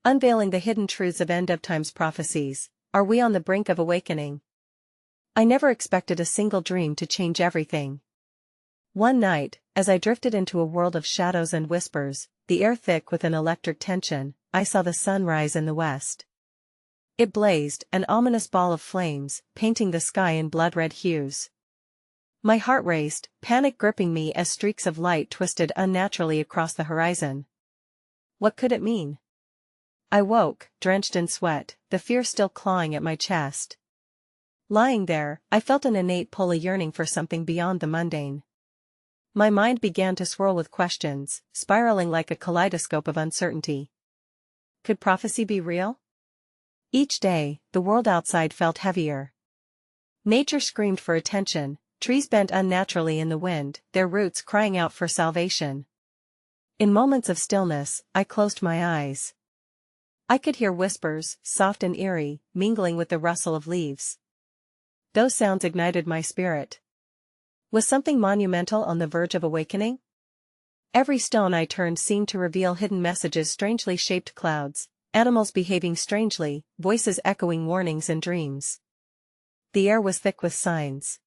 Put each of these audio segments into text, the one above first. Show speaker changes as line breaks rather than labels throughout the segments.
Unveiling the hidden truths of end-of-times prophecies. Are we on the brink of awakening? I never expected a single dream to change everything. One night, as I drifted into a world of shadows and whispers, the air thick with an electric tension, I saw the sun rise in the west. It blazed, an ominous ball of flames, painting the sky in blood-red hues. My heart raced, panic gripping me as streaks of light twisted unnaturally across the horizon. What could it mean? I woke, drenched in sweat, the fear still clawing at my chest. Lying there, I felt an innate pull, a yearning for something beyond the mundane. My mind began to swirl with questions, spiraling like a kaleidoscope of uncertainty. Could prophecy be real? Each day, the world outside felt heavier. Nature screamed for attention, trees bent unnaturally in the wind, their roots crying out for salvation. In moments of stillness, I closed my eyes. I could hear whispers, soft and eerie, mingling with the rustle of leaves. Those sounds ignited my spirit. Was something monumental on the verge of awakening? Every stone I turned seemed to reveal hidden messages, strangely shaped clouds, animals behaving strangely, voices echoing warnings and dreams. The air was thick with signs.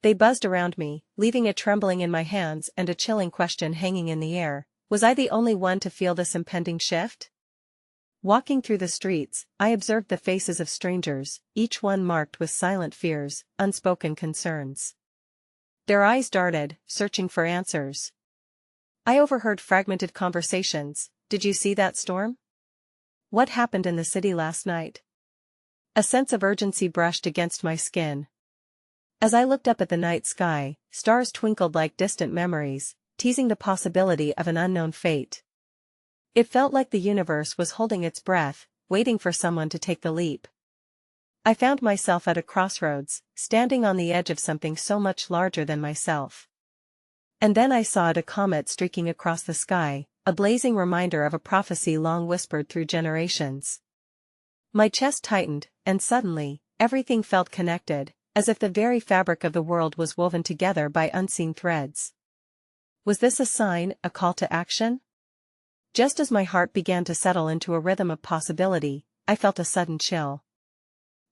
They buzzed around me, leaving a trembling in my hands and a chilling question hanging in the air. Was I the only one to feel this impending shift? Walking through the streets, I observed the faces of strangers, each one marked with silent fears, unspoken concerns. Their eyes darted, searching for answers. I overheard fragmented conversations. Did you see that storm? What happened in the city last night? A sense of urgency brushed against my skin. As I looked up at the night sky, stars twinkled like distant memories, teasing the possibility of an unknown fate. It felt like the universe was holding its breath, waiting for someone to take the leap. I found myself at a crossroads, standing on the edge of something so much larger than myself. And then I saw it, a comet streaking across the sky, a blazing reminder of a prophecy long whispered through generations. My chest tightened, and suddenly, everything felt connected, as if the very fabric of the world was woven together by unseen threads. Was this a sign, a call to action? Just as my heart began to settle into a rhythm of possibility, I felt a sudden chill.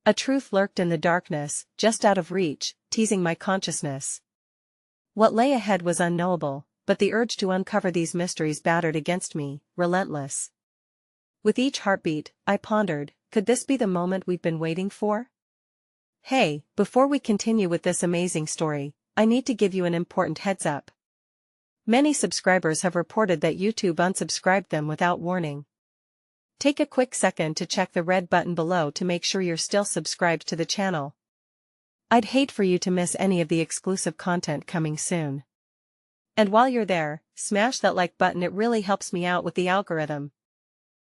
A truth lurked in the darkness, just out of reach, teasing my consciousness. What lay ahead was unknowable, but the urge to uncover these mysteries battered against me, relentless. With each heartbeat, I pondered, could this be the moment we've been waiting for? Hey, before we continue with this amazing story, I need to give you an important heads up. Many subscribers have reported that YouTube unsubscribed them without warning. Take a quick second to check the red button below to make sure you're still subscribed to the channel. I'd hate for you to miss any of the exclusive content coming soon. And while you're there, smash that like button, it really helps me out with the algorithm.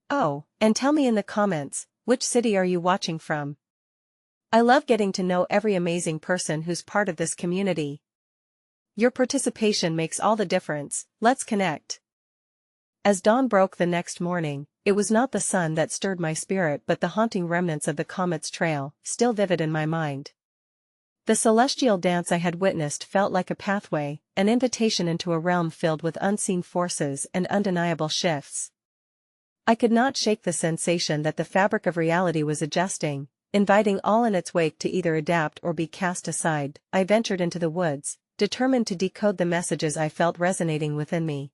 Oh, and tell me in the comments, which city are you watching from? I love getting to know every amazing person who's part of this community. Your participation makes all the difference. Let's connect. As dawn broke the next morning, it was not the sun that stirred my spirit but the haunting remnants of the comet's trail, still vivid in my mind. The celestial dance I had witnessed felt like a pathway, an invitation into a realm filled with unseen forces and undeniable shifts. I could not shake the sensation that the fabric of reality was adjusting, inviting all in its wake to either adapt or be cast aside. I ventured into the woods, determined to decode the messages I felt resonating within me.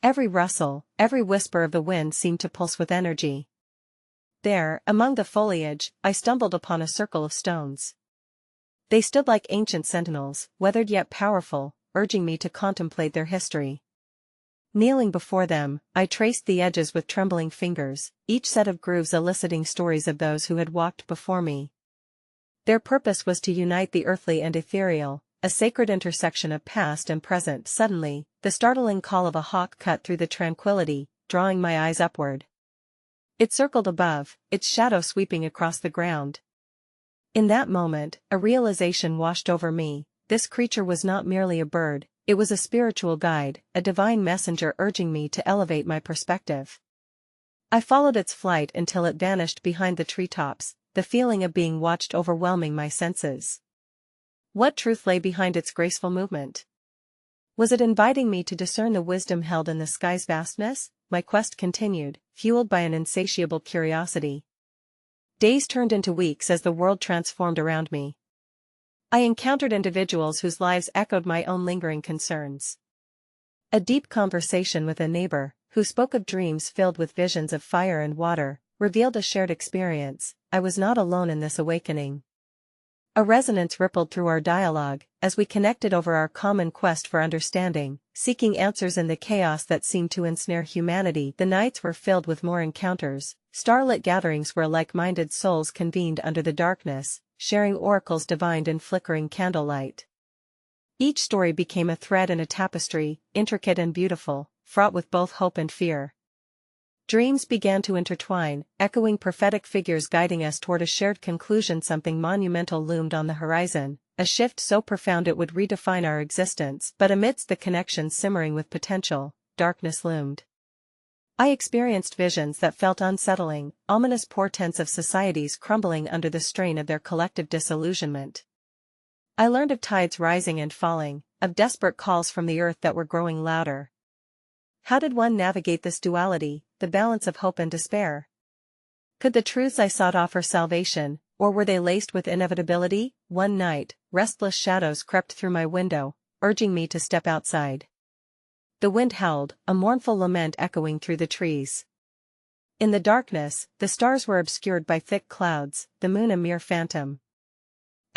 Every rustle, every whisper of the wind seemed to pulse with energy. There, among the foliage, I stumbled upon a circle of stones. They stood like ancient sentinels, weathered yet powerful, urging me to contemplate their history. Kneeling before them, I traced the edges with trembling fingers, each set of grooves eliciting stories of those who had walked before me. Their purpose was to unite the earthly and ethereal, a sacred intersection of past and present. Suddenly, the startling call of a hawk cut through the tranquility, drawing my eyes upward. It circled above, its shadow sweeping across the ground. In that moment, a realization washed over me. This creature was not merely a bird, it was a spiritual guide, a divine messenger urging me to elevate my perspective. I followed its flight until it vanished behind the treetops, the feeling of being watched overwhelming my senses. What truth lay behind its graceful movement? Was it inviting me to discern the wisdom held in the sky's vastness, my quest continued, fueled by an insatiable curiosity. Days turned into weeks as the world transformed around me. I encountered individuals whose lives echoed my own lingering concerns. A deep conversation with a neighbor, who spoke of dreams filled with visions of fire and water, revealed a shared experience. I was not alone in this awakening. A resonance rippled through our dialogue, as we connected over our common quest for understanding, seeking answers in the chaos that seemed to ensnare humanity. The nights were filled with more encounters, starlit gatherings where like-minded souls convened under the darkness, sharing oracles divined in flickering candlelight. Each story became a thread in a tapestry, intricate and beautiful, fraught with both hope and fear. Dreams began to intertwine, echoing prophetic figures guiding us toward a shared conclusion. Something monumental loomed on the horizon, a shift so profound it would redefine our existence. But amidst the connection simmering with potential, darkness loomed. I experienced visions that felt unsettling, ominous portents of societies crumbling under the strain of their collective disillusionment. I learned of tides rising and falling, of desperate calls from the earth that were growing louder. How did one navigate this duality, the balance of hope and despair? Could the truths I sought offer salvation, or were they laced with inevitability? One night, restless shadows crept through my window, urging me to step outside. The wind howled, a mournful lament echoing through the trees. In the darkness, the stars were obscured by thick clouds, the moon a mere phantom.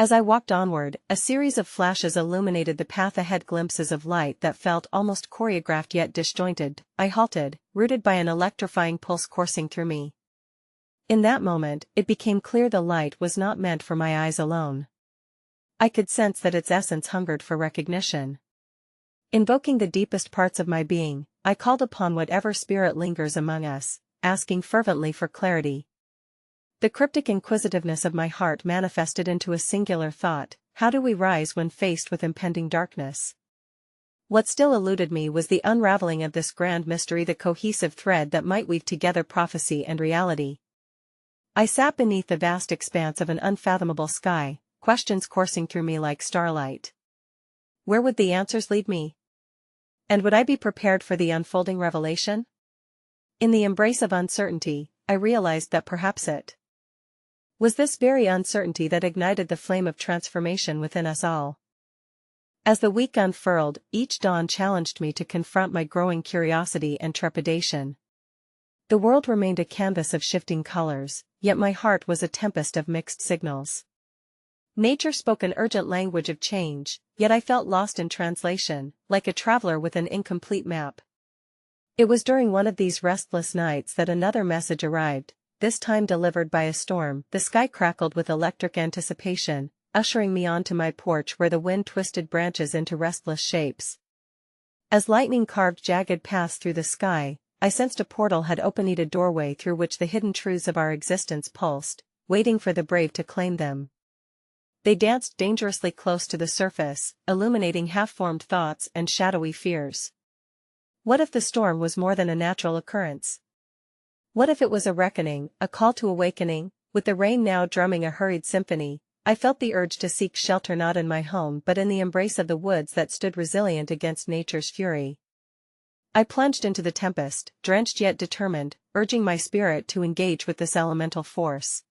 As I walked onward, a series of flashes illuminated the path ahead, glimpses of light that felt almost choreographed yet disjointed. I halted, rooted by an electrifying pulse coursing through me. In that moment, it became clear the light was not meant for my eyes alone. I could sense that its essence hungered for recognition. Invoking the deepest parts of my being, I called upon whatever spirit lingers among us, asking fervently for clarity. The cryptic inquisitiveness of my heart manifested into a singular thought: how do we rise when faced with impending darkness? What still eluded me was the unraveling of this grand mystery, the cohesive thread that might weave together prophecy and reality. I sat beneath the vast expanse of an unfathomable sky, questions coursing through me like starlight. Where would the answers lead me? And would I be prepared for the unfolding revelation? In the embrace of uncertainty, I realized that perhaps it was this very uncertainty that ignited the flame of transformation within us all. As the week unfurled, each dawn challenged me to confront my growing curiosity and trepidation. The world remained a canvas of shifting colors, yet my heart was a tempest of mixed signals. Nature spoke an urgent language of change, yet I felt lost in translation, like a traveler with an incomplete map. It was during one of these restless nights that another message arrived, this time delivered by a storm. The sky crackled with electric anticipation, ushering me onto my porch where the wind twisted branches into restless shapes. As lightning carved jagged paths through the sky, I sensed a portal had opened, a doorway through which the hidden truths of our existence pulsed, waiting for the brave to claim them. They danced dangerously close to the surface, illuminating half-formed thoughts and shadowy fears. What if the storm was more than a natural occurrence? What if it was a reckoning, a call to awakening? With the rain now drumming a hurried symphony, I felt the urge to seek shelter not in my home but in the embrace of the woods that stood resilient against nature's fury. I plunged into the tempest, drenched yet determined, urging my spirit to engage with this elemental force.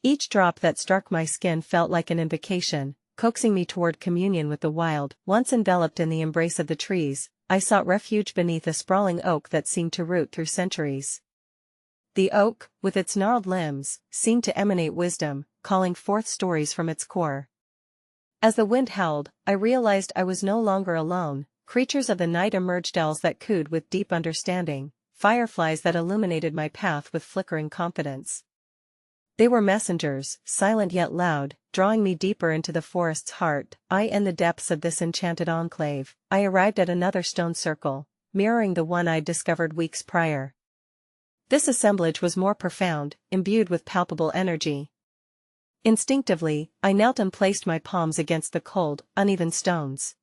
Each drop that struck my skin felt like an invocation, coaxing me toward communion with the wild. Once enveloped in the embrace of the trees, I sought refuge beneath a sprawling oak that seemed to root through centuries. The oak, with its gnarled limbs, seemed to emanate wisdom, calling forth stories from its core. As the wind howled, I realized I was no longer alone. Creatures of the night emerged, elves that cooed with deep understanding, fireflies that illuminated my path with flickering confidence. They were messengers, silent yet loud, drawing me deeper into the forest's heart. In the depths of this enchanted enclave, I arrived at another stone circle, mirroring the one I'd discovered weeks prior. This assemblage was more profound, imbued with palpable energy. Instinctively, I knelt and placed my palms against the cold, uneven stones.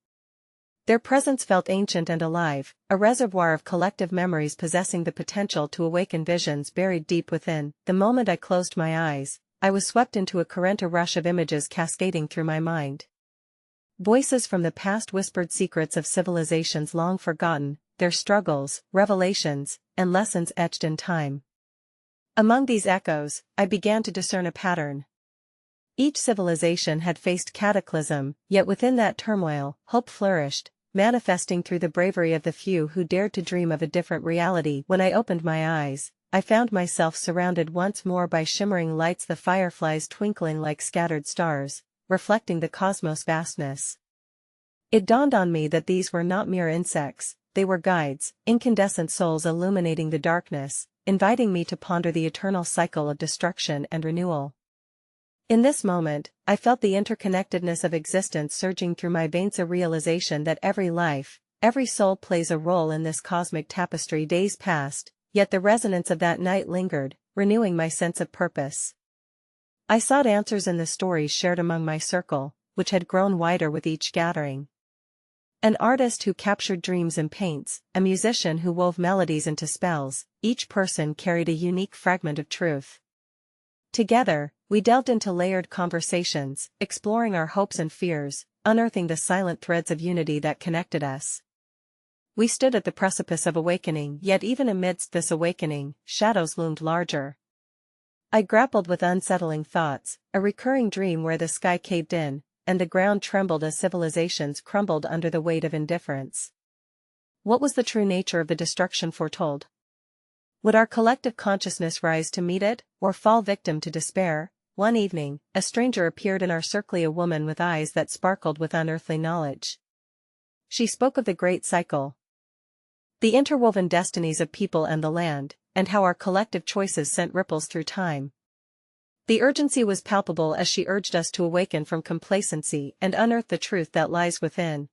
Their presence felt ancient and alive, a reservoir of collective memories possessing the potential to awaken visions buried deep within. The moment I closed my eyes, I was swept into a current, a rush of images cascading through my mind. Voices from the past whispered secrets of civilizations long forgotten, their struggles, revelations, and lessons etched in time. Among these echoes, I began to discern a pattern. Each civilization had faced cataclysm, yet within that turmoil, hope flourished, manifesting through the bravery of the few who dared to dream of a different reality. When I opened my eyes, I found myself surrounded once more by shimmering lights, the fireflies twinkling like scattered stars, reflecting the cosmos' vastness. It dawned on me that these were not mere insects, they were guides, incandescent souls illuminating the darkness, inviting me to ponder the eternal cycle of destruction and renewal. In this moment, I felt the interconnectedness of existence surging through my veins, a realization that every life, every soul plays a role in this cosmic tapestry. Days passed, yet the resonance of that night lingered, renewing my sense of purpose. I sought answers in the stories shared among my circle, which had grown wider with each gathering. An artist who captured dreams in paints, a musician who wove melodies into spells, each person carried a unique fragment of truth. Together, we delved into layered conversations, exploring our hopes and fears, unearthing the silent threads of unity that connected us. We stood at the precipice of awakening, yet even amidst this awakening, shadows loomed larger. I grappled with unsettling thoughts, a recurring dream where the sky caved in, and the ground trembled as civilizations crumbled under the weight of indifference. What was the true nature of the destruction foretold? Would our collective consciousness rise to meet it, or fall victim to despair? One evening, a stranger appeared in our circle, a woman with eyes that sparkled with unearthly knowledge. She spoke of the great cycle, the interwoven destinies of people and the land, and how our collective choices sent ripples through time. The urgency was palpable as she urged us to awaken from complacency and unearth the truth that lies within.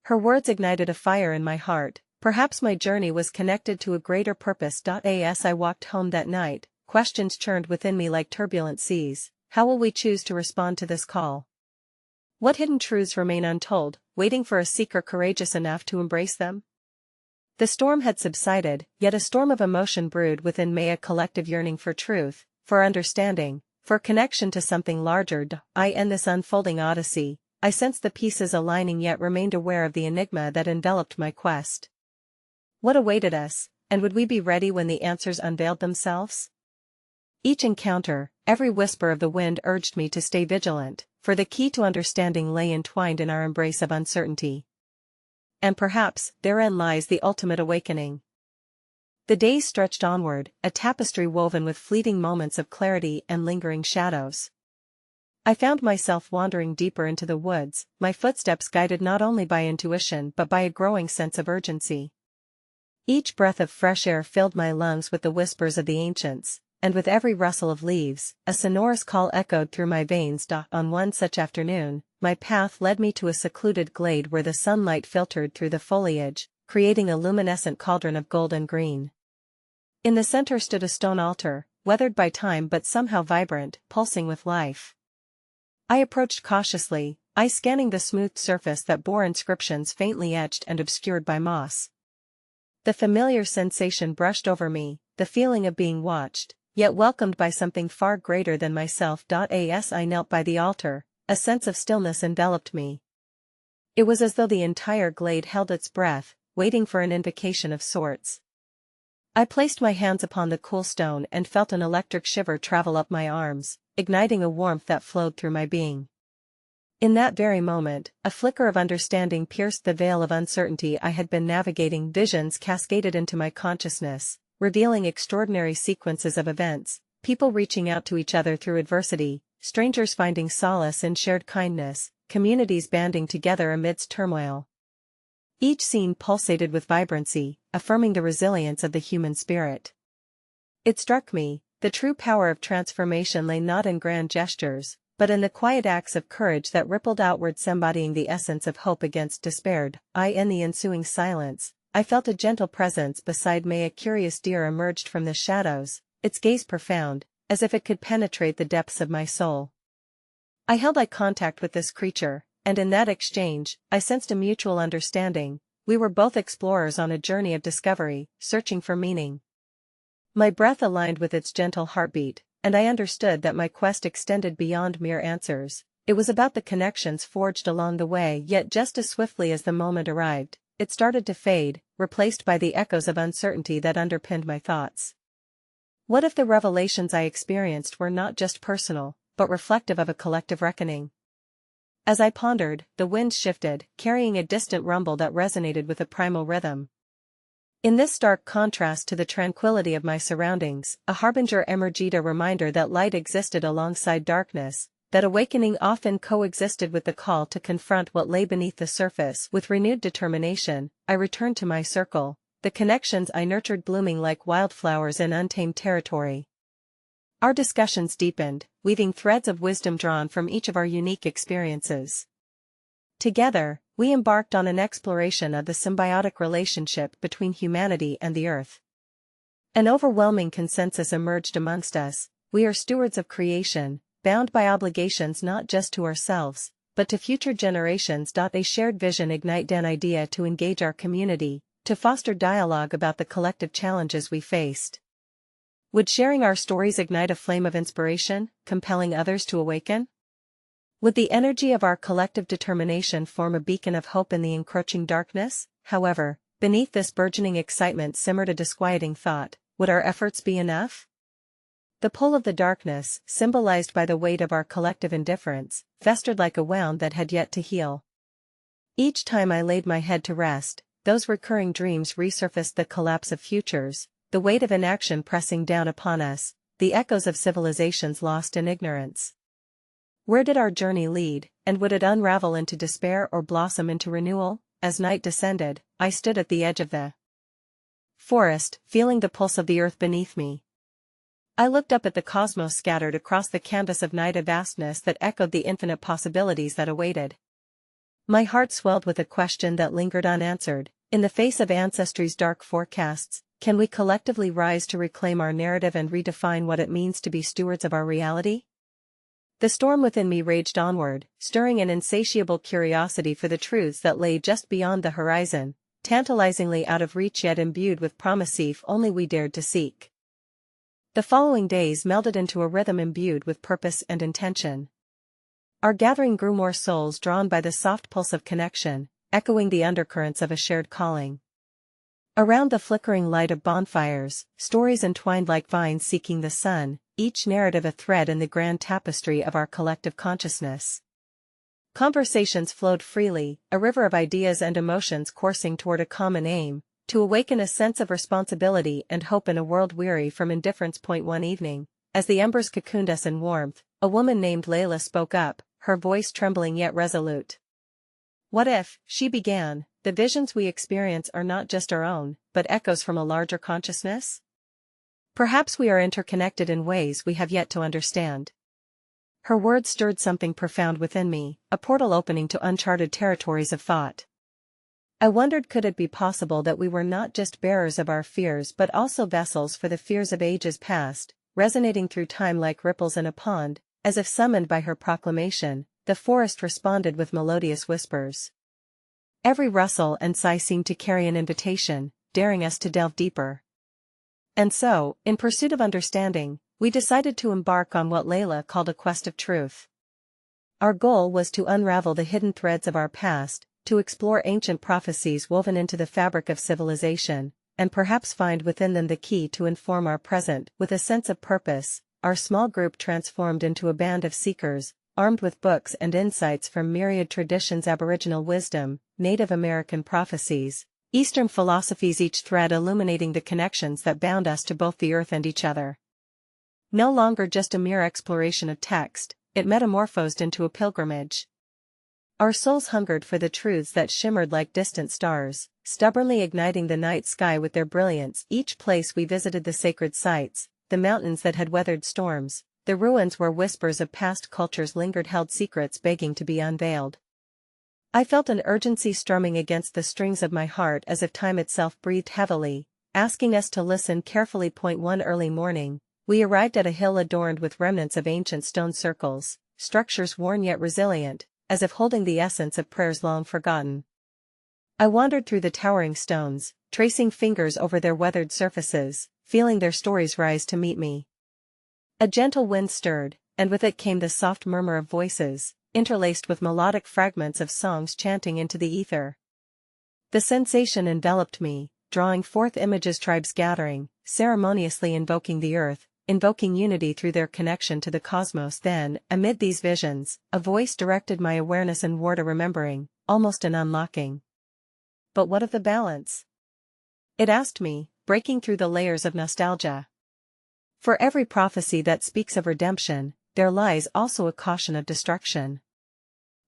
Her words ignited a fire in my heart. Perhaps my journey was connected to a greater purpose. As I walked home that night, questions churned within me like turbulent seas. How will we choose to respond to this call? What hidden truths remain untold, waiting for a seeker courageous enough to embrace them? The storm had subsided, yet a storm of emotion brewed within me, a collective yearning for truth, for understanding, for connection to something larger. In this unfolding odyssey, I sensed the pieces aligning, yet remained aware of the enigma that enveloped my quest. What awaited us, and would we be ready when the answers unveiled themselves? Each encounter, every whisper of the wind urged me to stay vigilant, for the key to understanding lay entwined in our embrace of uncertainty. And perhaps, therein lies the ultimate awakening. The days stretched onward, a tapestry woven with fleeting moments of clarity and lingering shadows. I found myself wandering deeper into the woods, my footsteps guided not only by intuition but by a growing sense of urgency. Each breath of fresh air filled my lungs with the whispers of the ancients, and with every rustle of leaves, a sonorous call echoed through my veins. On one such afternoon, my path led me to a secluded glade where the sunlight filtered through the foliage, creating a luminescent cauldron of gold and green. In the center stood a stone altar, weathered by time but somehow vibrant, pulsing with life. I approached cautiously, eyes scanning the smooth surface that bore inscriptions faintly etched and obscured by moss. The familiar sensation brushed over me, the feeling of being watched, yet welcomed by something far greater than myself. As I knelt by the altar, a sense of stillness enveloped me. It was as though the entire glade held its breath, waiting for an invocation of sorts. I placed my hands upon the cool stone and felt an electric shiver travel up my arms, igniting a warmth that flowed through my being. In that very moment, a flicker of understanding pierced the veil of uncertainty I had been navigating. Visions cascaded into my consciousness, revealing extraordinary sequences of events, people reaching out to each other through adversity, strangers finding solace in shared kindness, communities banding together amidst turmoil. Each scene pulsated with vibrancy, affirming the resilience of the human spirit. It struck me, the true power of transformation lay not in grand gestures, but in the quiet acts of courage that rippled outwards, embodying the essence of hope against despair. In the ensuing silence, I felt a gentle presence beside me. A curious deer emerged from the shadows, its gaze profound, as if it could penetrate the depths of my soul. I held eye contact with this creature, and in that exchange, I sensed a mutual understanding. We were both explorers on a journey of discovery, searching for meaning. My breath aligned with its gentle heartbeat, and I understood that my quest extended beyond mere answers. It was about the connections forged along the way. Yet just as swiftly as the moment arrived, it started to fade, replaced by the echoes of uncertainty that underpinned my thoughts. What if the revelations I experienced were not just personal, but reflective of a collective reckoning? As I pondered, the wind shifted, carrying a distant rumble that resonated with a primal rhythm. In this stark contrast to the tranquility of my surroundings, a harbinger emerged, a reminder that light existed alongside darkness, that awakening often coexisted with the call to confront what lay beneath the surface. With renewed determination, I returned to my circle, the connections I nurtured blooming like wildflowers in untamed territory. Our discussions deepened, weaving threads of wisdom drawn from each of our unique experiences. Together, we embarked on an exploration of the symbiotic relationship between humanity and the earth. An overwhelming consensus emerged amongst us: we are stewards of creation, bound by obligations not just to ourselves, but to future generations. A shared vision ignited an idea to engage our community, to foster dialogue about the collective challenges we faced. Would sharing our stories ignite a flame of inspiration, compelling others to awaken? Would the energy of our collective determination form a beacon of hope in the encroaching darkness? However, beneath this burgeoning excitement simmered a disquieting thought: would our efforts be enough? The pull of the darkness, symbolized by the weight of our collective indifference, festered like a wound that had yet to heal. Each time I laid my head to rest, those recurring dreams resurfaced: the collapse of futures, the weight of inaction pressing down upon us, the echoes of civilizations lost in ignorance. Where did our journey lead, and would it unravel into despair or blossom into renewal? As night descended, I stood at the edge of the forest, feeling the pulse of the earth beneath me. I looked up at the cosmos scattered across the canvas of night, a vastness that echoed the infinite possibilities that awaited. My heart swelled with a question that lingered unanswered: in the face of ancestry's dark forecasts, can we collectively rise to reclaim our narrative and redefine what it means to be stewards of our reality? The storm within me raged onward, stirring an insatiable curiosity for the truths that lay just beyond the horizon, tantalizingly out of reach yet imbued with promise if only we dared to seek. The following days melded into a rhythm imbued with purpose and intention. Our gathering grew more souls drawn by the soft pulse of connection, echoing the undercurrents of a shared calling. Around the flickering light of bonfires, stories entwined like vines seeking the sun, each narrative a thread in the grand tapestry of our collective consciousness. Conversations flowed freely, a river of ideas and emotions coursing toward a common aim: to awaken a sense of responsibility and hope in a world weary from indifference. One evening, as the embers cocooned us in warmth, a woman named Layla spoke up, her voice trembling yet resolute. "What if," she began, "the visions we experience are not just our own, but echoes from a larger consciousness? Perhaps we are interconnected in ways we have yet to understand." Her words stirred something profound within me, a portal opening to uncharted territories of thought. I wondered, could it be possible that we were not just bearers of our fears but also vessels for the fears of ages past, resonating through time like ripples in a pond? As if summoned by her proclamation, the forest responded with melodious whispers. Every rustle and sigh seemed to carry an invitation, daring us to delve deeper. And so, in pursuit of understanding, we decided to embark on what Layla called a quest of truth. Our goal was to unravel the hidden threads of our past, to explore ancient prophecies woven into the fabric of civilization, and perhaps find within them the key to inform our present. With a sense of purpose, our small group transformed into a band of seekers, armed with books and insights from myriad traditions: Aboriginal wisdom, Native American prophecies, Eastern philosophies, each thread illuminating the connections that bound us to both the earth and each other. No longer just a mere exploration of text, it metamorphosed into a pilgrimage. Our souls hungered for the truths that shimmered like distant stars, stubbornly igniting the night sky with their brilliance. Each place we visited, the sacred sites, the mountains that had weathered storms, the ruins where whispers of past cultures lingered, held secrets begging to be unveiled. I felt an urgency strumming against the strings of my heart, as if time itself breathed heavily, asking us to listen carefully. One early morning, we arrived at a hill adorned with remnants of ancient stone circles, structures worn yet resilient, as if holding the essence of prayers long forgotten. I wandered through the towering stones, tracing fingers over their weathered surfaces, feeling their stories rise to meet me. A gentle wind stirred, and with it came the soft murmur of voices, interlaced with melodic fragments of songs chanting into the ether. The sensation enveloped me, drawing forth images, tribes gathering, ceremoniously invoking the earth, invoking unity through their connection to the cosmos. Then, amid these visions, a voice directed my awareness inward, a remembering, almost an unlocking. But what of the balance? It asked me, breaking through the layers of nostalgia. For every prophecy that speaks of redemption, there lies also a caution of destruction.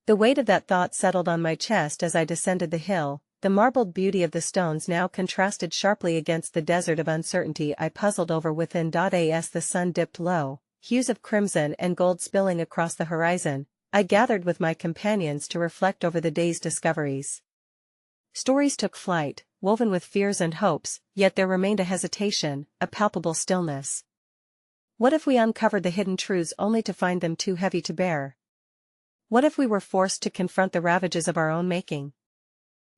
The weight of that thought settled on my chest as I descended the hill. The marbled beauty of the stones now contrasted sharply against the desert of uncertainty I puzzled over within. As the sun dipped low, hues of crimson and gold spilling across the horizon, I gathered with my companions to reflect over the day's discoveries. Stories took flight, woven with fears and hopes, yet there remained a hesitation, a palpable stillness. What if we uncovered the hidden truths only to find them too heavy to bear? What if we were forced to confront the ravages of our own making?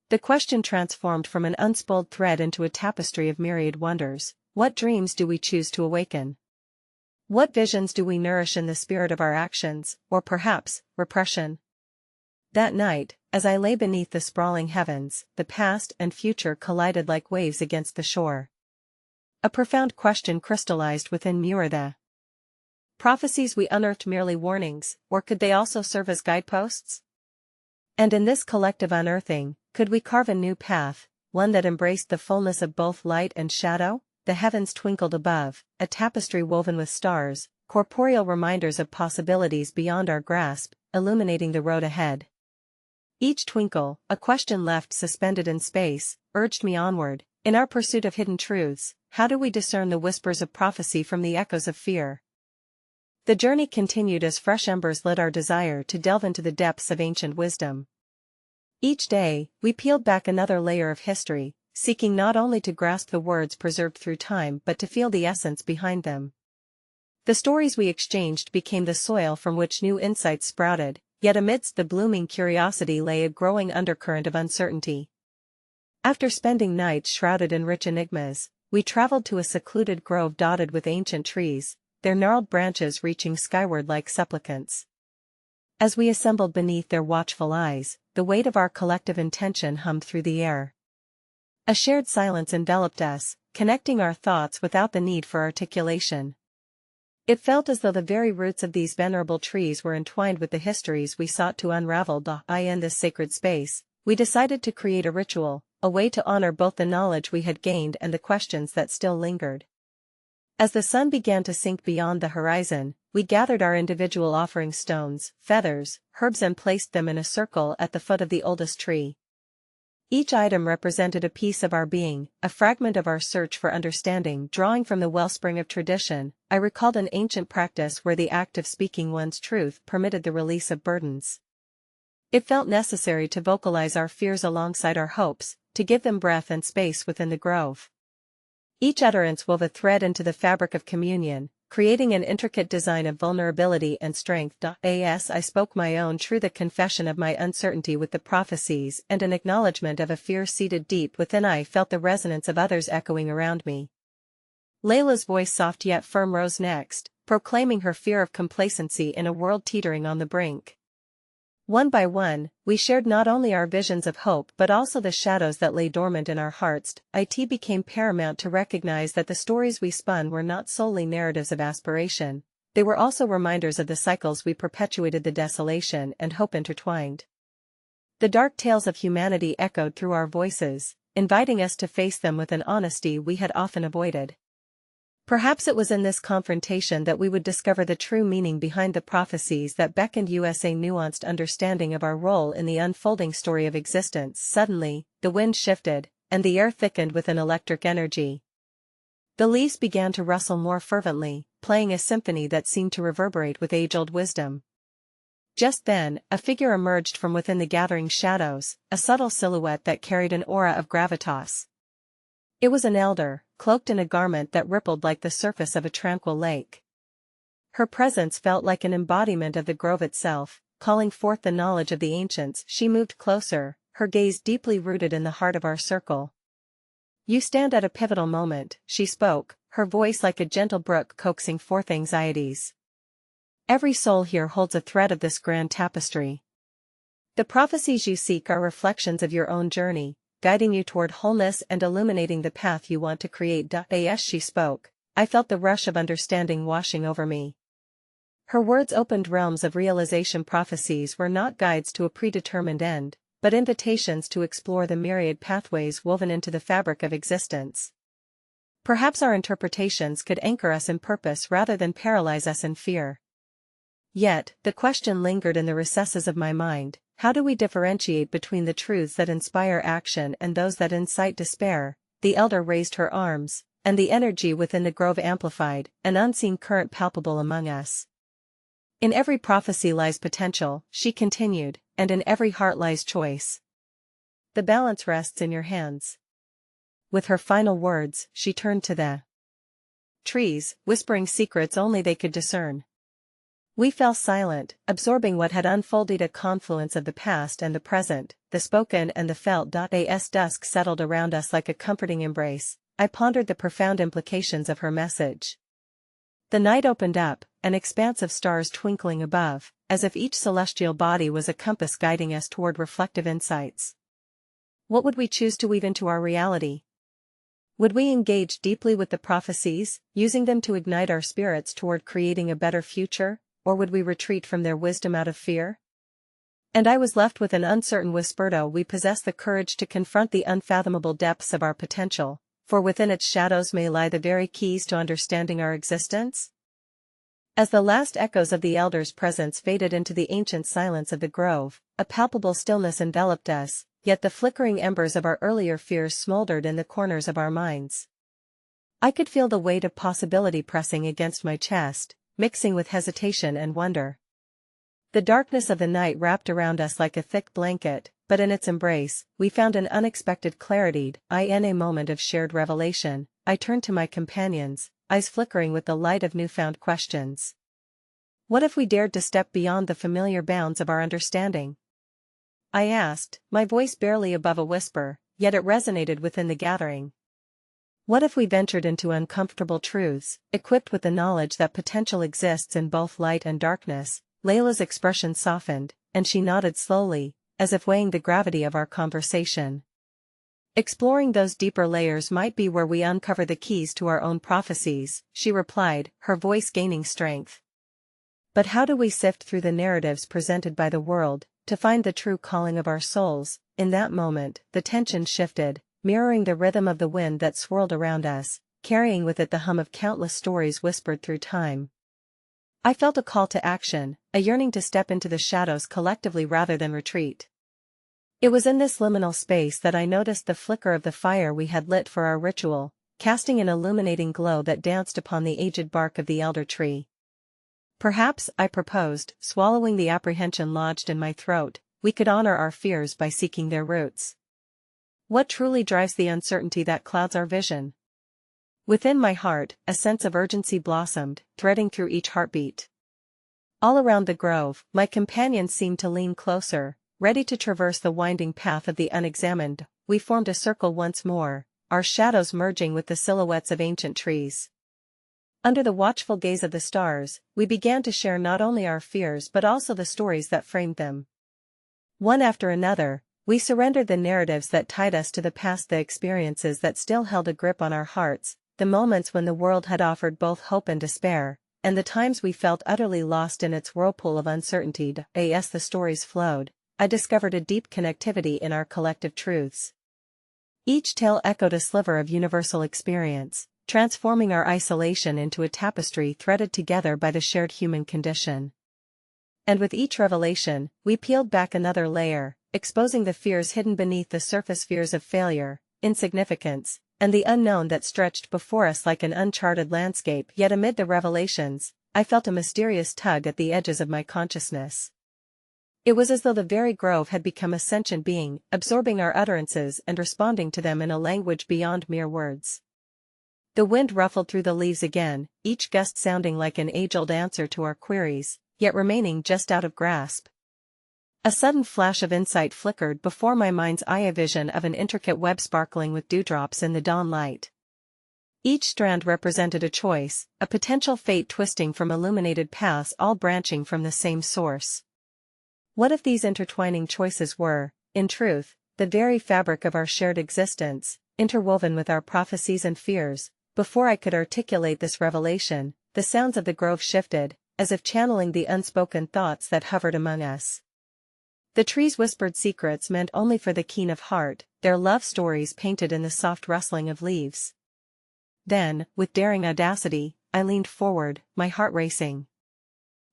The question transformed from an unspooled thread into a tapestry of myriad wonders. What dreams do we choose to awaken? What visions do we nourish in the spirit of our actions, or perhaps, repression? That night, as I lay beneath the sprawling heavens, the past and future collided like waves against the shore. A profound question crystallized within me: were the prophecies we unearthed merely warnings, or could they also serve as guideposts? And in this collective unearthing, could we carve a new path, one that embraced the fullness of both light and shadow? The heavens twinkled above, a tapestry woven with stars, corporeal reminders of possibilities beyond our grasp, illuminating the road ahead. Each twinkle, a question left suspended in space, urged me onward. In our pursuit of hidden truths, how do we discern the whispers of prophecy from the echoes of fear? The journey continued as fresh embers lit our desire to delve into the depths of ancient wisdom. Each day, we peeled back another layer of history, seeking not only to grasp the words preserved through time but to feel the essence behind them. The stories we exchanged became the soil from which new insights sprouted, yet amidst the blooming curiosity lay a growing undercurrent of uncertainty. After spending nights shrouded in rich enigmas, we traveled to a secluded grove dotted with ancient trees, their gnarled branches reaching skyward like supplicants. As we assembled beneath their watchful eyes, the weight of our collective intention hummed through the air. A shared silence enveloped us, connecting our thoughts without the need for articulation. It felt as though the very roots of these venerable trees were entwined with the histories we sought to unravel. In this sacred space, we decided to create a ritual, a way to honor both the knowledge we had gained and the questions that still lingered. As the sun began to sink beyond the horizon, we gathered our individual offering stones, feathers, herbs and placed them in a circle at the foot of the oldest tree. Each item represented a piece of our being, a fragment of our search for understanding. Drawing from the wellspring of tradition, I recalled an ancient practice where the act of speaking one's truth permitted the release of burdens. It felt necessary to vocalize our fears alongside our hopes, to give them breath and space within the grove. Each utterance wove a thread into the fabric of communion, creating an intricate design of vulnerability and strength. As I spoke my own truth, a confession of my uncertainty with the prophecies and an acknowledgement of a fear seated deep within, I felt the resonance of others echoing around me. Layla's voice, soft yet firm, rose next, proclaiming her fear of complacency in a world teetering on the brink. One by one, we shared not only our visions of hope but also the shadows that lay dormant in our hearts. It became paramount to recognize that the stories we spun were not solely narratives of aspiration, they were also reminders of the cycles we perpetuated, the desolation and hope intertwined. The dark tales of humanity echoed through our voices, inviting us to face them with an honesty we had often avoided. Perhaps it was in this confrontation that we would discover the true meaning behind the prophecies that beckoned us a nuanced understanding of our role in the unfolding story of existence. Suddenly, the wind shifted, and the air thickened with an electric energy. The leaves began to rustle more fervently, playing a symphony that seemed to reverberate with age-old wisdom. Just then, a figure emerged from within the gathering shadows, a subtle silhouette that carried an aura of gravitas. It was an elder, cloaked in a garment that rippled like the surface of a tranquil lake. Her presence felt like an embodiment of the grove itself, calling forth the knowledge of the ancients. She moved closer, her gaze deeply rooted in the heart of our circle. "You stand at a pivotal moment," she spoke, her voice like a gentle brook coaxing forth anxieties. "Every soul here holds a thread of this grand tapestry. The prophecies you seek are reflections of your own journey, guiding you toward wholeness and illuminating the path you want to create. As she spoke, I felt the rush of understanding washing over me. Her words opened realms of realization. Prophecies were not guides to a predetermined end, but invitations to explore the myriad pathways woven into the fabric of existence. Perhaps our interpretations could anchor us in purpose rather than paralyze us in fear. Yet, the question lingered in the recesses of my mind: how do we differentiate between the truths that inspire action and those that incite despair? The elder raised her arms, and the energy within the grove amplified, an unseen current palpable among us. In every prophecy lies potential, she continued, and in every heart lies choice. The balance rests in your hands. With her final words, she turned to the trees, whispering secrets only they could discern. We fell silent, absorbing what had unfolded, a confluence of the past and the present, the spoken and the felt. As dusk settled around us like a comforting embrace, I pondered the profound implications of her message. The night opened up, an expanse of stars twinkling above, as if each celestial body was a compass guiding us toward reflective insights. What would we choose to weave into our reality? Would we engage deeply with the prophecies, using them to ignite our spirits toward creating a better future, or would we retreat from their wisdom out of fear? And I was left with an uncertain whisper: do we possess the courage to confront the unfathomable depths of our potential, for within its shadows may lie the very keys to understanding our existence? As the last echoes of the elder's presence faded into the ancient silence of the grove, a palpable stillness enveloped us, yet the flickering embers of our earlier fears smoldered in the corners of our minds. I could feel the weight of possibility pressing against my chest, mixing with hesitation and wonder. The darkness of the night wrapped around us like a thick blanket, but in its embrace, we found an unexpected clarity. In a moment of shared revelation, I turned to my companions, eyes flickering with the light of newfound questions. What if we dared to step beyond the familiar bounds of our understanding? I asked, my voice barely above a whisper, yet it resonated within the gathering. What if we ventured into uncomfortable truths, equipped with the knowledge that potential exists in both light and darkness? Layla's expression softened, and she nodded slowly, as if weighing the gravity of our conversation. Exploring those deeper layers might be where we uncover the keys to our own prophecies, she replied, her voice gaining strength. But how do we sift through the narratives presented by the world, to find the true calling of our souls? In that moment, the tension shifted, mirroring the rhythm of the wind that swirled around us, carrying with it the hum of countless stories whispered through time. I felt a call to action, a yearning to step into the shadows collectively rather than retreat. It was in this liminal space that I noticed the flicker of the fire we had lit for our ritual, casting an illuminating glow that danced upon the aged bark of the elder tree. Perhaps, I proposed, swallowing the apprehension lodged in my throat, we could honor our fears by seeking their roots. What truly drives the uncertainty that clouds our vision? Within my heart, a sense of urgency blossomed, threading through each heartbeat. All around the grove, my companions seemed to lean closer, ready to traverse the winding path of the unexamined. We formed a circle once more, our shadows merging with the silhouettes of ancient trees. Under the watchful gaze of the stars, we began to share not only our fears but also the stories that framed them. One after another, we surrendered the narratives that tied us to the past, the experiences that still held a grip on our hearts, the moments when the world had offered both hope and despair, and the times we felt utterly lost in its whirlpool of uncertainty. As the stories flowed, I discovered a deep connectivity in our collective truths. Each tale echoed a sliver of universal experience, transforming our isolation into a tapestry threaded together by the shared human condition. And with each revelation, we peeled back another layer, exposing the fears hidden beneath the surface, fears of failure, insignificance, and the unknown that stretched before us like an uncharted landscape. Yet amid the revelations, I felt a mysterious tug at the edges of my consciousness. It was as though the very grove had become a sentient being, absorbing our utterances and responding to them in a language beyond mere words. The wind ruffled through the leaves again, each gust sounding like an age-old answer to our queries, yet remaining just out of grasp. A sudden flash of insight flickered before my mind's eye, a vision of an intricate web sparkling with dewdrops in the dawn light. Each strand represented a choice, a potential fate twisting from illuminated paths, all branching from the same source. What if these intertwining choices were, in truth, the very fabric of our shared existence, interwoven with our prophecies and fears. Before I could articulate this revelation, the sounds of the grove shifted, as if channeling the unspoken thoughts that hovered among us. The trees whispered secrets meant only for the keen of heart, their love stories painted in the soft rustling of leaves. Then, with daring audacity, I leaned forward, my heart racing.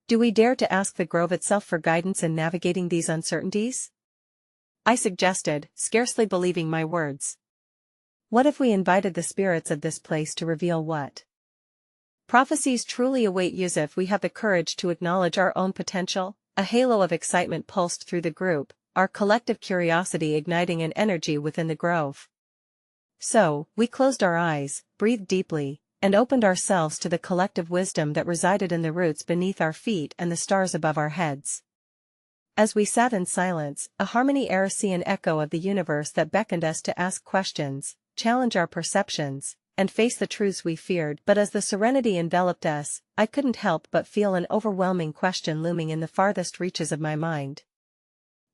Do we dare to ask the grove itself for guidance in navigating these uncertainties? I suggested, scarcely believing my words. What if we invited the spirits of this place to reveal what prophecies truly await us if we have the courage to acknowledge our own potential? A halo of excitement pulsed through the group, our collective curiosity igniting an energy within the grove. So, we closed our eyes, breathed deeply, and opened ourselves to the collective wisdom that resided in the roots beneath our feet and the stars above our heads. As we sat in silence, a harmony an echo of the universe that beckoned us to ask questions, challenge our perceptions, and face the truths we feared. But as the serenity enveloped us, I couldn't help but feel an overwhelming question looming in the farthest reaches of my mind.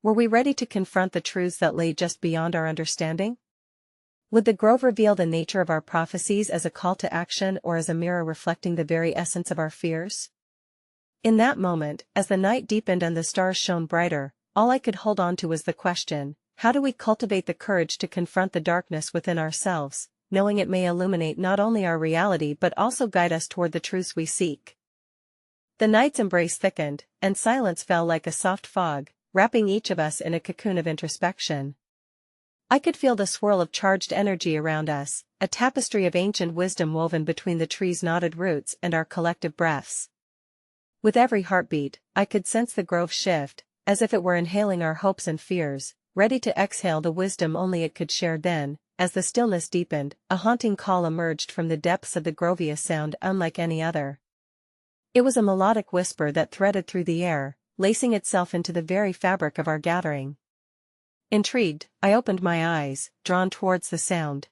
Were we ready to confront the truths that lay just beyond our understanding? Would the grove reveal the nature of our prophecies as a call to action or as a mirror reflecting the very essence of our fears? In that moment, as the night deepened and the stars shone brighter, all I could hold on to was the question, how do we cultivate the courage to confront the darkness within ourselves, knowing it may illuminate not only our reality but also guide us toward the truths we seek? The night's embrace thickened, and silence fell like a soft fog, wrapping each of us in a cocoon of introspection. I could feel the swirl of charged energy around us, a tapestry of ancient wisdom woven between the tree's knotted roots and our collective breaths. With every heartbeat, I could sense the grove shift, as if it were inhaling our hopes and fears, ready to exhale the wisdom only it could share. Then, as the stillness deepened, a haunting call emerged from the depths of the grove, a sound unlike any other. It was a melodic whisper that threaded through the air, lacing itself into the very fabric of our gathering. Intrigued, I opened my eyes, drawn towards the sound.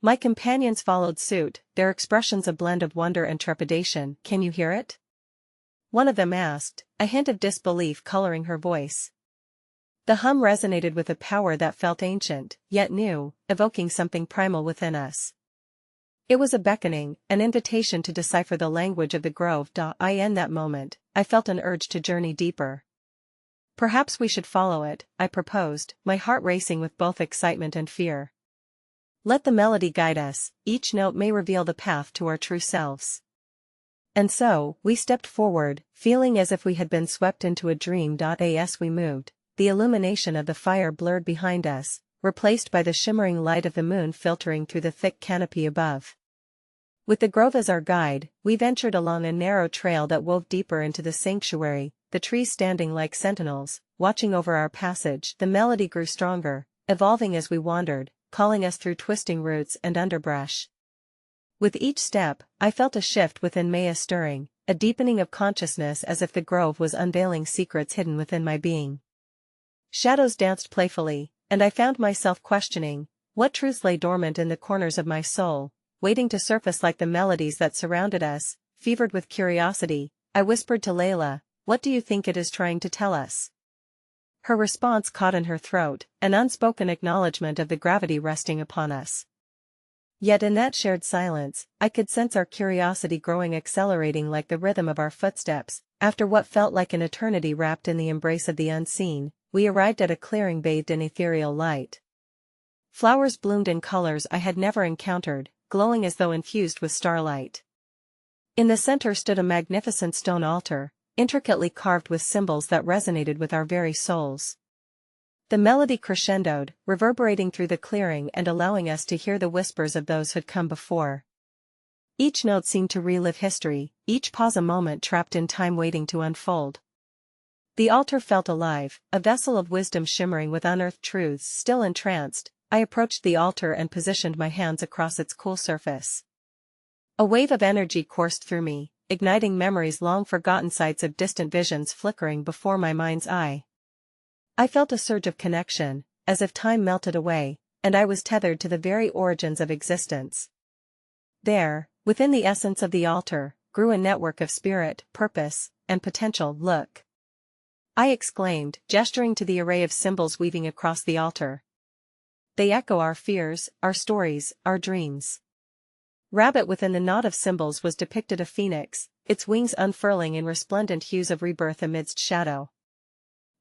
My companions followed suit, their expressions a blend of wonder and trepidation. Can you hear it? One of them asked, a hint of disbelief coloring her voice. The hum resonated with a power that felt ancient, yet new, evoking something primal within us. It was a beckoning, an invitation to decipher the language of the grove. In that moment, I felt an urge to journey deeper. Perhaps we should follow it, I proposed, my heart racing with both excitement and fear. Let the melody guide us, each note may reveal the path to our true selves. And so, we stepped forward, feeling as if we had been swept into a dream. As we moved, the illumination of the fire blurred behind us, replaced by the shimmering light of the moon filtering through the thick canopy above. With the grove as our guide, we ventured along a narrow trail that wove deeper into the sanctuary, the trees standing like sentinels, watching over our passage. The melody grew stronger, evolving as we wandered, calling us through twisting roots and underbrush. With each step, I felt a shift within me, a stirring, a deepening of consciousness, as if the grove was unveiling secrets hidden within my being. Shadows danced playfully, and I found myself questioning, what truths lay dormant in the corners of my soul, waiting to surface like the melodies that surrounded us. Fevered with curiosity, I whispered to Layla, what do you think it is trying to tell us? Her response caught in her throat, an unspoken acknowledgement of the gravity resting upon us. Yet in that shared silence, I could sense our curiosity growing, accelerating like the rhythm of our footsteps. After what felt like an eternity wrapped in the embrace of the unseen, we arrived at a clearing bathed in ethereal light. Flowers bloomed in colors I had never encountered, glowing as though infused with starlight. In the center stood a magnificent stone altar, intricately carved with symbols that resonated with our very souls. The melody crescendoed, reverberating through the clearing and allowing us to hear the whispers of those who'd come before. Each note seemed to relive history, each pause a moment trapped in time waiting to unfold. The altar felt alive, a vessel of wisdom shimmering with unearthed truths. Still entranced, I approached the altar and positioned my hands across its cool surface. A wave of energy coursed through me, igniting memories long forgotten, sights of distant visions flickering before my mind's eye. I felt a surge of connection, as if time melted away, and I was tethered to the very origins of existence. There, within the essence of the altar, grew a network of spirit, purpose, and potential. Look! I exclaimed, gesturing to the array of symbols weaving across the altar. they echo our fears, our stories, our dreams. Rabbit within the knot of symbols was depicted a phoenix, its wings unfurling in resplendent hues of rebirth amidst shadow.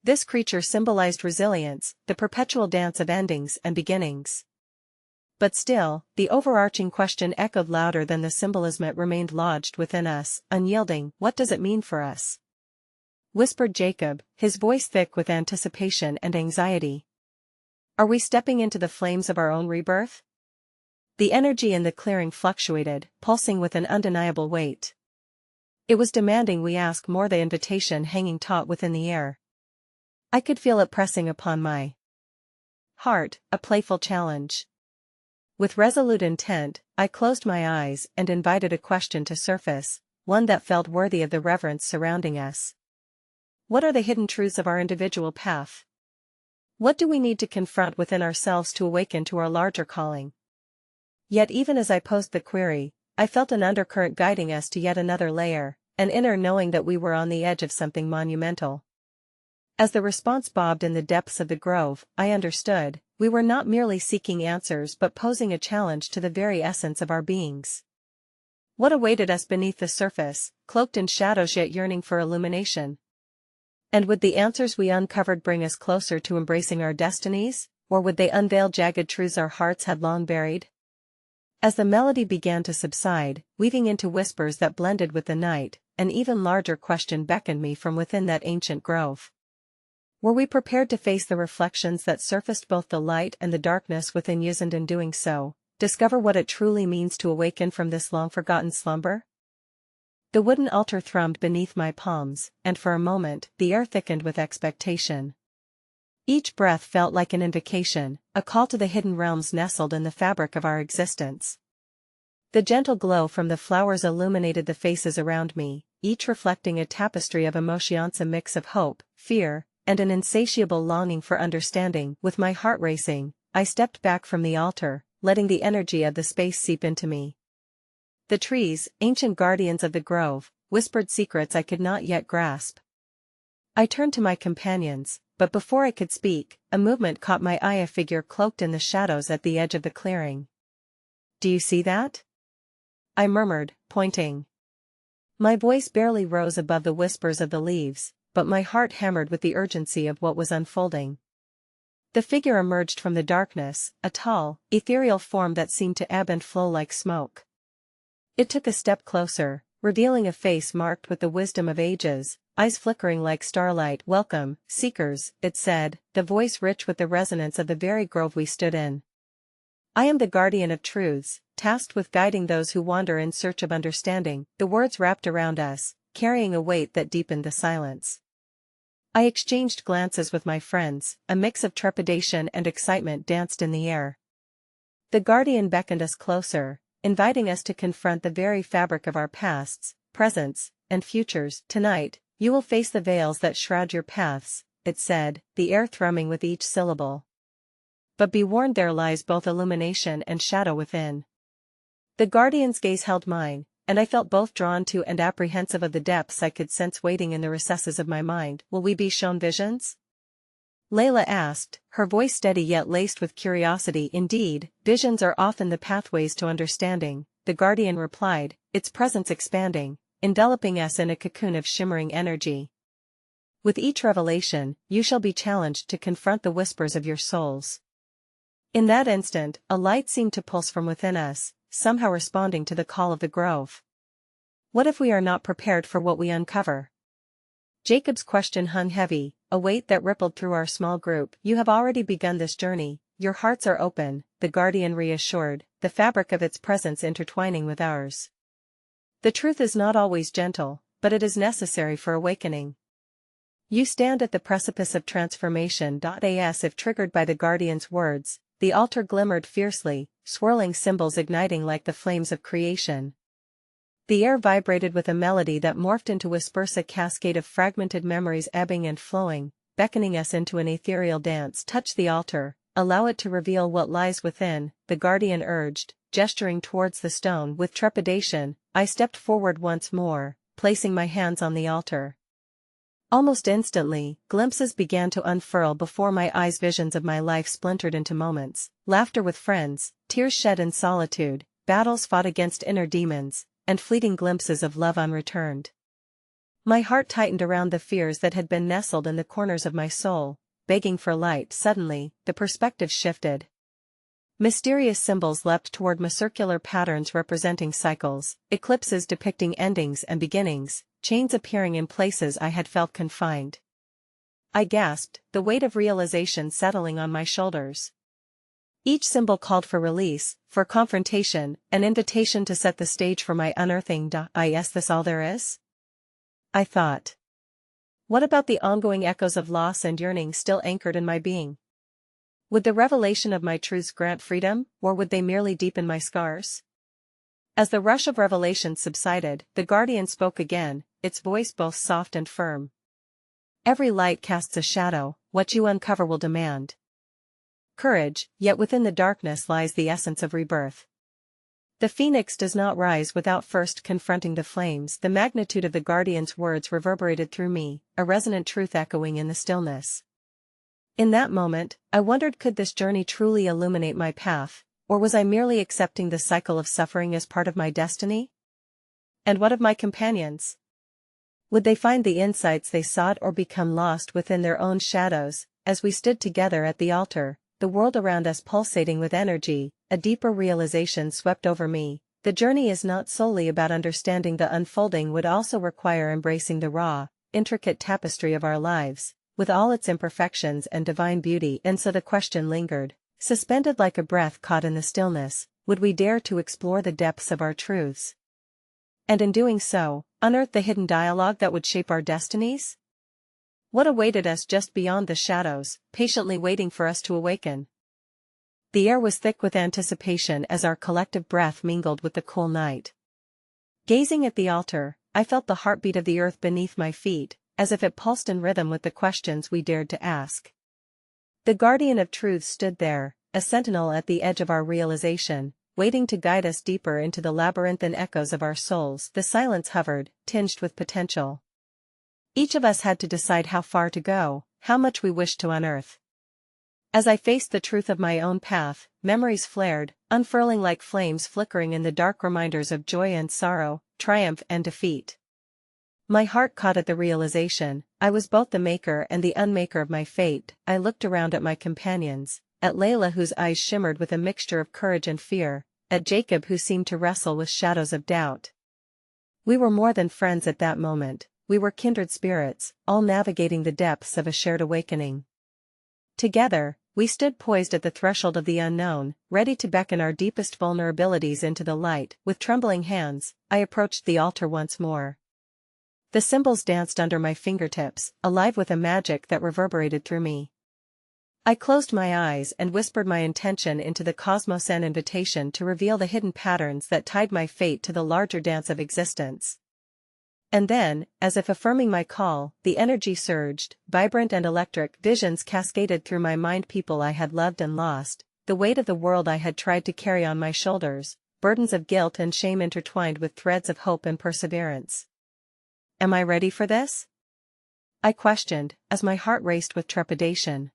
This creature symbolized resilience, the perpetual dance of endings and beginnings. But still, the overarching question echoed louder than the symbolism. It remained lodged within us, unyielding. What does it mean for us? Whispered Jacob, his voice thick with anticipation and anxiety. Are we stepping into the flames of our own rebirth? The energy in the clearing fluctuated, pulsing with an undeniable weight. It was demanding we ask more, the invitation hanging taut within the air. I could feel it pressing upon my heart, a playful challenge. With resolute intent, I closed my eyes and invited a question to surface, one that felt worthy of the reverence surrounding us. What are the hidden truths of our individual path? What do we need to confront within ourselves to awaken to our larger calling? Yet even as I posed the query, I felt an undercurrent guiding us to yet another layer, an inner knowing that we were on the edge of something monumental. As the response bobbed in the depths of the grove, I understood, we were not merely seeking answers but posing a challenge to the very essence of our beings. What awaited us beneath the surface, cloaked in shadows yet yearning for illumination? And would the answers we uncovered bring us closer to embracing our destinies, or would they unveil jagged truths our hearts had long buried? As the melody began to subside, weaving into whispers that blended with the night, an even larger question beckoned me from within that ancient grove. Were we prepared to face the reflections that surfaced, both the light and the darkness within us, and in doing so, discover what it truly means to awaken from this long-forgotten slumber? The wooden altar thrummed beneath my palms, and for a moment, the air thickened with expectation. Each breath felt like an invocation, a call to the hidden realms nestled in the fabric of our existence. The gentle glow from the flowers illuminated the faces around me, each reflecting a tapestry of emotions, a mix of hope, fear, and an insatiable longing for understanding. With my heart racing, I stepped back from the altar, letting the energy of the space seep into me. The trees, ancient guardians of the grove, whispered secrets I could not yet grasp. I turned to my companions, but before I could speak, a movement caught my eye, a figure cloaked in the shadows at the edge of the clearing. "Do you see that?" I murmured, pointing. My voice barely rose above the whispers of the leaves, but my heart hammered with the urgency of what was unfolding. The figure emerged from the darkness, a tall, ethereal form that seemed to ebb and flow like smoke. It took a step closer, revealing a face marked with the wisdom of ages, eyes flickering like starlight. "Welcome, seekers," it said, the voice rich with the resonance of the very grove we stood in. "I am the guardian of truths, tasked with guiding those who wander in search of understanding." The words wrapped around us, carrying a weight that deepened the silence. I exchanged glances with my friends, a mix of trepidation and excitement danced in the air. The guardian beckoned us closer, inviting us to confront the very fabric of our pasts, presents, and futures. "Tonight, you will face the veils that shroud your paths," it said, the air thrumming with each syllable. "But be warned, there lies both illumination and shadow within." The guardian's gaze held mine, and I felt both drawn to and apprehensive of the depths I could sense waiting in the recesses of my mind. "Will we be shown visions?" Layla asked, her voice steady yet laced with curiosity. "Indeed, visions are often the pathways to understanding," the guardian replied, its presence expanding, enveloping us in a cocoon of shimmering energy. "With each revelation, you shall be challenged to confront the whispers of your souls." In that instant, a light seemed to pulse from within us, somehow responding to the call of the grove. What if we are not prepared for what we uncover? Jacob's question hung heavy, a weight that rippled through our small group. "You have already begun this journey, your hearts are open," the guardian reassured, the fabric of its presence intertwining with ours. "The truth is not always gentle, but it is necessary for awakening. You stand at the precipice of transformation." As if triggered by the guardian's words, the altar glimmered fiercely, swirling symbols igniting like the flames of creation. The air vibrated with a melody that morphed into whispers, a cascade of fragmented memories ebbing and flowing, beckoning us into an ethereal dance. "Touch the altar, allow it to reveal what lies within," the guardian urged, gesturing towards the stone. With trepidation, I stepped forward once more, placing my hands on the altar. Almost instantly, glimpses began to unfurl before my eyes, visions of my life splintered into moments, laughter with friends, tears shed in solitude, battles fought against inner demons, and fleeting glimpses of love unreturned. My heart tightened around the fears that had been nestled in the corners of my soul, begging for light. Suddenly, the perspective shifted. Mysterious symbols leapt toward me, circular patterns representing cycles, eclipses depicting endings and beginnings, chains appearing in places I had felt confined. I gasped, the weight of realization settling on my shoulders. Each symbol called for release, for confrontation, an invitation to set the stage for my unearthing. Is this all there is? I thought. What about the ongoing echoes of loss and yearning still anchored in my being? Would the revelation of my truths grant freedom, or would they merely deepen my scars? As the rush of revelation subsided, the guardian spoke again, its voice both soft and firm. Every light casts a shadow, what you uncover will demand courage, yet within the darkness lies the essence of rebirth. The phoenix does not rise without first confronting the flames. The magnitude of the guardian's words reverberated through me, a resonant truth echoing in the stillness. In that moment, I wondered, could this journey truly illuminate my path, or was I merely accepting the cycle of suffering as part of my destiny? And what of my companions? Would they find the insights they sought or become lost within their own shadows? As we stood together at the altar, the world around us pulsating with energy, a deeper realization swept over me. The journey is not solely about understanding the unfolding, would also require embracing the raw, intricate tapestry of our lives, with all its imperfections and divine beauty. And so the question lingered, suspended like a breath caught in the stillness, would we dare to explore the depths of our truths? And in doing so, unearth the hidden dialogue that would shape our destinies? What awaited us just beyond the shadows, patiently waiting for us to awaken? The air was thick with anticipation as our collective breath mingled with the cool night. Gazing at the altar, I felt the heartbeat of the earth beneath my feet, as if it pulsed in rhythm with the questions we dared to ask. The guardian of truth stood there, a sentinel at the edge of our realization, waiting to guide us deeper into the labyrinthine echoes of our souls. The silence hovered, tinged with potential. Each of us had to decide how far to go, how much we wished to unearth. As I faced the truth of my own path, memories flared, unfurling like flames flickering in the dark, reminders of joy and sorrow, triumph and defeat. My heart caught at the realization, I was both the maker and the unmaker of my fate. I looked around at my companions, at Layla, whose eyes shimmered with a mixture of courage and fear, at Jacob, who seemed to wrestle with shadows of doubt. We were more than friends at that moment, we were kindred spirits, all navigating the depths of a shared awakening. Together, we stood poised at the threshold of the unknown, ready to beckon our deepest vulnerabilities into the light. With trembling hands, I approached the altar once more. The symbols danced under my fingertips, alive with a magic that reverberated through me. I closed my eyes and whispered my intention into the cosmos, an invitation to reveal the hidden patterns that tied my fate to the larger dance of existence. And then, as if affirming my call, the energy surged, vibrant and electric. Visions cascaded through my mind, people I had loved and lost, the weight of the world I had tried to carry on my shoulders, burdens of guilt and shame intertwined with threads of hope and perseverance. Am I ready for this? I questioned, as my heart raced with trepidation.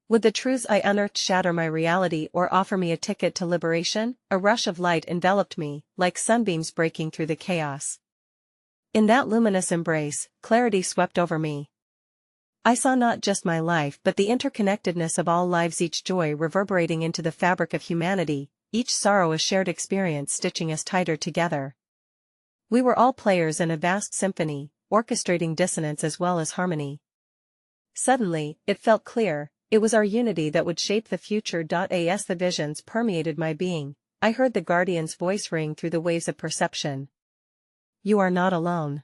Would the truths I unearthed shatter my reality or offer me a ticket to liberation? A rush of light enveloped me, like sunbeams breaking through the chaos. In that luminous embrace, clarity swept over me. I saw not just my life but the interconnectedness of all lives, each joy reverberating into the fabric of humanity, each sorrow a shared experience stitching us tighter together. We were all players in a vast symphony, orchestrating dissonance as well as harmony. Suddenly, it felt clear, it was our unity that would shape the future. As the visions permeated my being, I heard the guardian's voice ring through the waves of perception. You are not alone.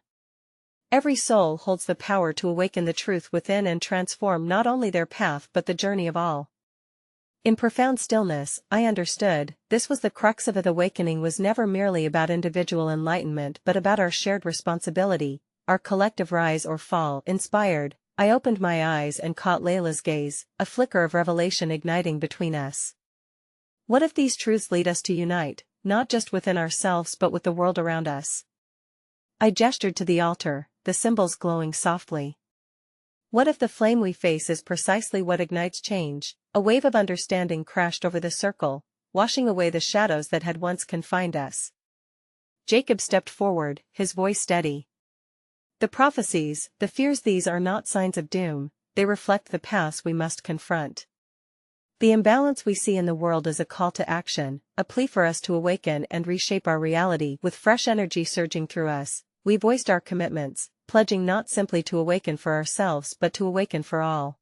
Every soul holds the power to awaken the truth within and transform not only their path but the journey of all. In profound stillness, I understood, this was the crux of it. Awakening was never merely about individual enlightenment but about our shared responsibility, our collective rise or fall. Inspired, I opened my eyes and caught Layla's gaze, a flicker of revelation igniting between us. What if these truths lead us to unite, not just within ourselves but with the world around us? I gestured to the altar, the symbols glowing softly. What if the flame we face is precisely what ignites change? A wave of understanding crashed over the circle, washing away the shadows that had once confined us. Jacob stepped forward, his voice steady. The prophecies, the fears, these are not signs of doom, they reflect the paths we must confront. The imbalance we see in the world is a call to action, a plea for us to awaken and reshape our reality. With fresh energy surging through us, we voiced our commitments, pledging not simply to awaken for ourselves but to awaken for all.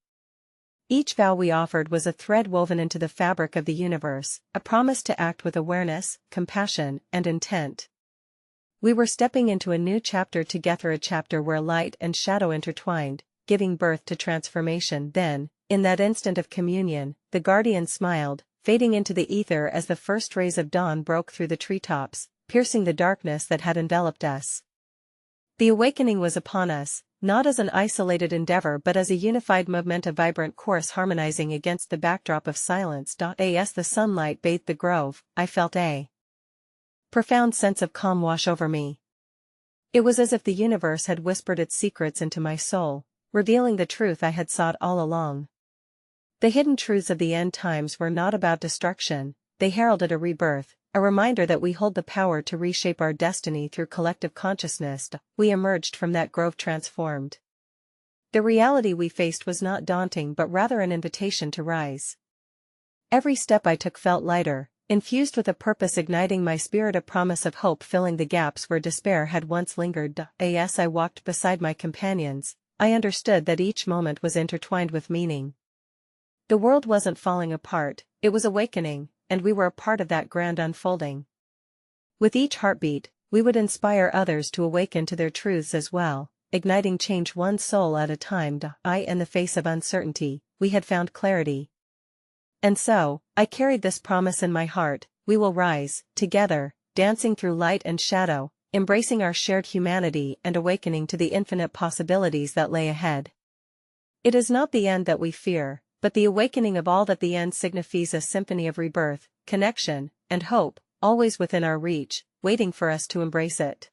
Each vow we offered was a thread woven into the fabric of the universe, a promise to act with awareness, compassion, and intent. We were stepping into a new chapter together, a chapter where light and shadow intertwined, giving birth to transformation. Then, in that instant of communion, the guardian smiled, fading into the ether as the first rays of dawn broke through the treetops, piercing the darkness that had enveloped us. The awakening was upon us, not as an isolated endeavor but as a unified movement, a vibrant chorus harmonizing against the backdrop of silence. As the sunlight bathed the grove, I felt a profound sense of calm wash over me. It was as if the universe had whispered its secrets into my soul, revealing the truth I had sought all along. The hidden truths of the end times were not about destruction, they heralded a rebirth, a reminder that we hold the power to reshape our destiny through collective consciousness. We emerged from that grove transformed. The reality we faced was not daunting but rather an invitation to rise. Every step I took felt lighter, infused with a purpose, igniting my spirit, a promise of hope filling the gaps where despair had once lingered. As I walked beside my companions, I understood that each moment was intertwined with meaning. The world wasn't falling apart, it was awakening, and we were a part of that grand unfolding. With each heartbeat, we would inspire others to awaken to their truths as well, igniting change one soul at a time. In the face of uncertainty, we had found clarity. And so, I carried this promise in my heart: we will rise, together, dancing through light and shadow, embracing our shared humanity and awakening to the infinite possibilities that lay ahead. It is not the end that we fear, but the awakening of all that the end signifies, a symphony of rebirth, connection, and hope, always within our reach, waiting for us to embrace it.